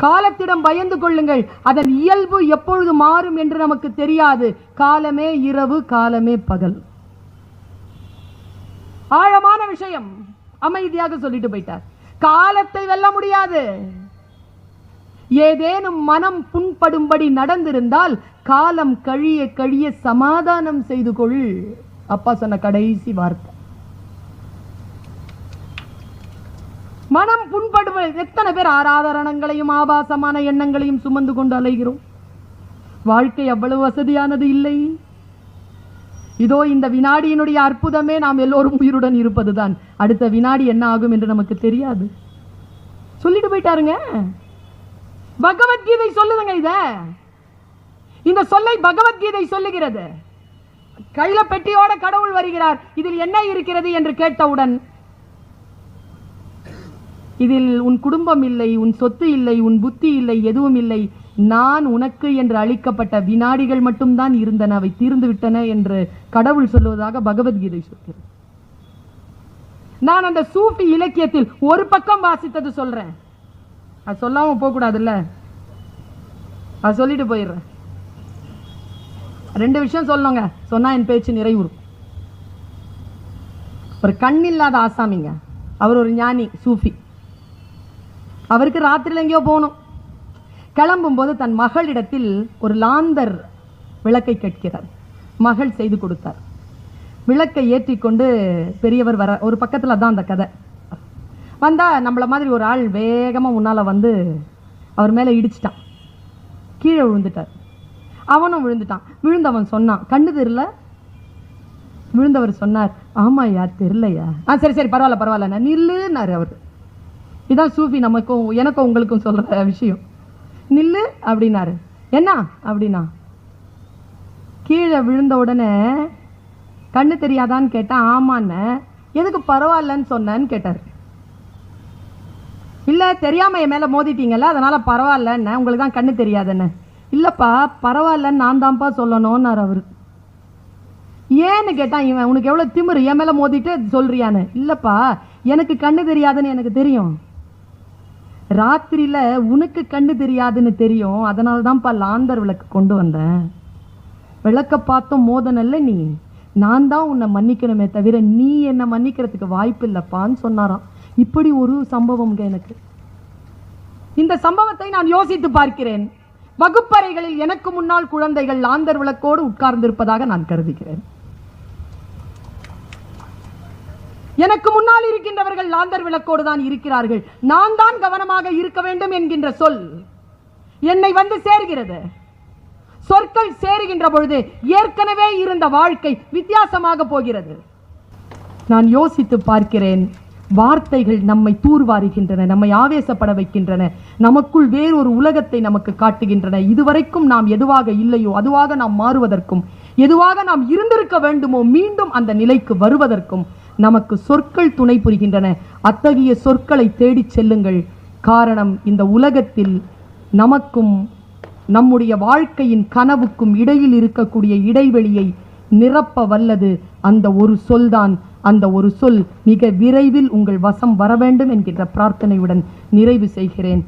காலத்திடம் பயந்து கொள்ளுங்கள். அதன் இயல்பு எப்பொழுது மாறும் என்று நமக்கு தெரியாது. காலமே இரவு, காலமே பகல். ஆழமான விஷயம். அமைதியாக சொல்லிட்டு போயிட்டார். காலத்தை வெல்ல முடியாது. ஏதேனும் மனம் புண்படும்படி நடந்திருந்தால் காலம் கழிய கழிய சமாதானம் செய்து கொள். அப்பா சொன்ன கடைசி வார்த்தை. மனம் புண்படுவது. எத்தனை பேர் ஆராதரணங்களையும் ஆபாசமான எண்ணங்களையும் சுமந்து கொண்டு அலைகிறோம். வாழ்க்கை அவ்வளவு வசதியானது இல்லை. இதோ இந்த வினாடியினுடைய அற்புதமே நாம் எல்லோரும் உயிருடன் இருப்பதுதான். அடுத்த வினாடி என்ன ஆகும் என்று நமக்கு தெரியாது. சொல்லிட்டு போயிட்டாருங்க. பகவத்கீதை சொல்லுதுங்க. இந்த சொல்லை பகவத்கீதை சொல்லுகிறது. கையில பெட்டியோட கடவுள் வருகிறார். இதில் என்ன இருக்கிறது என்று கேட்டவுடன், இதில் உன் குடும்பம் இல்லை, உன் சொத்து இல்லை, உன் புத்தி இல்லை, எதுவும் இல்லை. நான் உனக்கு என்று அளிக்கப்பட்ட வினாடிகள் மட்டும்தான் இருந்தன, அவை தீர்ந்து விட்டன என்று கடவுள் சொல்லுவதாக பகவத்கீதை சொல்கிறது. நான் அந்த சூஃபி இலக்கியத்தில் ஒரு பக்கம் வாசித்தது சொல்றேன். அது சொல்லாம போக கூடாதுல்ல, அது சொல்லிட்டு போயிடுறேன். 2 விஷயம் சொல்லணுங்க, சொன்னா என் பேச்சு நிறைவுறும். ஒரு கண்ணில்லாத ஆசாமிங்க, அவர் ஒரு ஞானி சூஃபி. அவருக்கு ராத்திரியில் எங்கேயோ போகணும். கிளம்பும் போது தன் மகளிடத்தில் ஒரு லாந்தர் விளக்கை கேட்கிறார். மகள் செய்து கொடுத்தார். விளக்கை ஏற்றி கொண்டு பெரியவர் வர, ஒரு பக்கத்தில் தான் அந்த கதை. வந்தா நம்மள மாதிரி ஒரு ஆள் வேகமா முன்னால வந்து அவர் மேல இடிச்சிட்டான். கீழே விழுந்துட்டார். அவனும் விழுந்துட்டான். விழுந்தவன் சொன்னான், கண்ணு தெரியல. விழுந்தவர் சொன்னார், ஆமா யார் தெரியலையா? சரி சரி பரவாயில்ல பரவாயில்ல நில்லுன்னாரு அவர். இதான் சூஃபி நமக்கும் எனக்கும் உங்களுக்கும் சொல்ற விஷயம். நில்லு அப்படின்னாரு. என்ன அப்படின்னா, கீழே விழுந்த உடனே கண்ணு தெரியாதான்னு கேட்டா, ஆமான்னு. எதுக்கு பரவாயில்லன்னு சொன்னேன்னு கேட்டார். இல்ல தெரியாம என் மேல மோதிட்டீங்கல்ல, அதனால பரவாயில்லன்னு. உங்களுக்கு தான் கண்ணு தெரியாதுன்னு. இல்லப்பா பரவாயில்லன்னு நான் தான்ப்பா சொல்லணும்னாரு அவரு. ஏன்னு கேட்டான் இவன், உனக்கு எவ்வளவு திமிரு, என் மேல மோதிட்டு சொல்றியான்னு. இல்லப்பா எனக்கு கண்ணு தெரியாதுன்னு எனக்கு தெரியும். ராத்திரியில உனக்கு கண்ணு தெரியாதுன்னு தெரியும், அதனால தான்ப்பா லாந்தர் விளக்கு கொண்டு வந்தேன். விளக்க பார்த்தும் மோதனல்ல நீ, நான் தான் உன்னை மன்னிக்கணுமே தவிர நீ என்ன மன்னிக்கிறதுக்கு வாய்ப்பு இல்லப்பான்னு சொன்னாராம். இப்படி ஒரு சம்பவம் எனக்கு. இந்த சம்பவத்தை நான் யோசித்து பார்க்கிறேன். வகுப்பறைகளில் எனக்கு முன்னால் குழந்தைகள் லாந்தர் விளக்கோடு உட்கார்ந்திருப்பதாக நான் கருதுகிறேன். எனக்கு முன்னால் இருக்கின்றவர்கள் லாந்தர் விளக்கோடு தான் இருக்கிறார்கள். நான் தான் கவனமாக இருக்க வேண்டும் என்கின்ற சொல் என்னை வந்து சேர்கிறது. சொற்கள் சேருகின்ற பொழுது ஏற்கனவே இருந்த வாழ்க்கை வித்தியாசமாக போகிறது. நான் யோசித்து பார்க்கிறேன். வார்த்தைகள் நம்மை தூர்வாருகின்றன, நம்மை ஆவேசப்பட வைக்கின்றன, நமக்குள் வேறொரு உலகத்தை நமக்கு காட்டுகின்றன. இதுவரைக்கும் நாம் எதுவாக இல்லையோ அதுவாக நாம் மாறுவதற்கும், எதுவாக நாம் இருந்திருக்க வேண்டுமோ மீண்டும் அந்த நிலைக்கு வருவதற்கும் நமக்கு சொற்கள் துணை புரிகின்றன. அத்தகைய சொற்களை தேடிச் செல்லுங்கள். காரணம், இந்த உலகத்தில் நமக்கும் நம்முடைய வாழ்க்கையின் கனவுக்கும் இடையில் இருக்கக்கூடிய இடைவெளியை நிரப்ப வல்லது அந்த ஒரு சொல்தான். அந்த ஒரு சொல் மிக விரைவில் உங்கள் வசம் வர வேண்டும் என்கின்ற பிரார்த்தனையுடன் நிறைவு செய்கிறேன்.